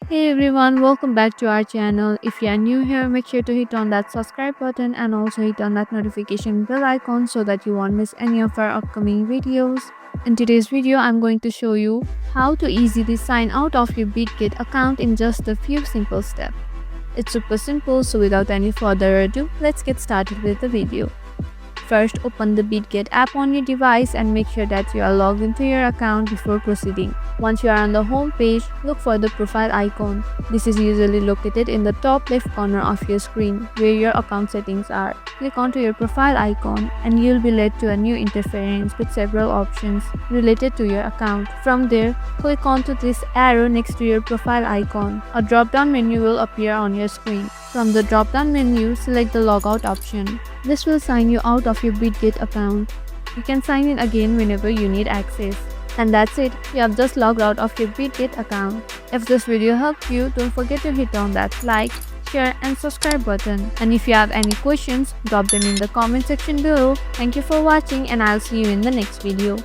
Hey everyone, welcome back to our channel. If you are new here, make sure to hit on that subscribe button and also hit on that notification bell icon so that you won't miss any of our upcoming videos. In today's video, I'm going to show you how to easily sign out of your Bitget account in just a few simple steps. It's super simple, so without any further ado, let's get started with the video. First, open the Bitget app on your device and make sure that you are logged into your account before proceeding. Once you are on the home page, look for the profile icon. This is usually located in the top left corner of your screen, where your account settings are. Click onto your profile icon and you'll be led to a new interface with several options related to your account. From there, click onto this arrow next to your profile icon. A drop-down menu will appear on your screen. From the drop-down menu, select the Logout option. This will sign you out of your Bitget account. You can sign in again whenever you need access. And that's it, you have just logged out of your Bitget account. If this video helped you, don't forget to hit on that like, share and subscribe button. And if you have any questions, drop them in the comment section below. Thank you for watching and I'll see you in the next video.